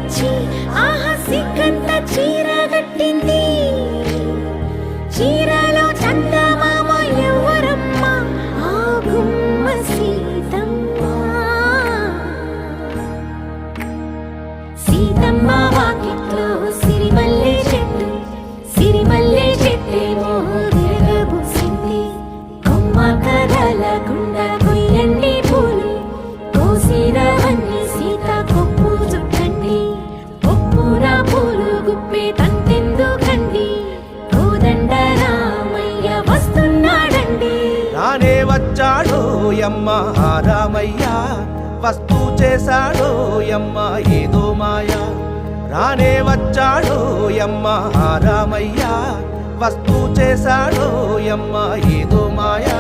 వచ్చి ఆహా సిగ్గంత చీరగట్టింది. చీరలో చందమామ ఎవరమ్మ? ఆ గుమ్మ సీతమ్మ. సీతమ్మ వాకిట్లో సిరిమల్లె చెట్టు, సిరిమల్లె చెట్టేమో విరగబూసింది. కొమ్మ కదలకుండా కొయ్యండి పూలు, కోసిరవన్నీ సీత కొప్పు చుట్టండి. కొప్పున పూలు గుప్పే తంతెందుకండి, కోదండ రామయ్య వస్తున్నాడండి. రానే వచ్చాడో యమ్మ ఆ రామయ్య, వస్తూ చేశాడో యమ్మ ఏదో మాయ. రానే వచ్చాడో యమ్మ ఆ రామయ్య, వస్తూ చేశాడో యమ్మ ఏదో మాయా.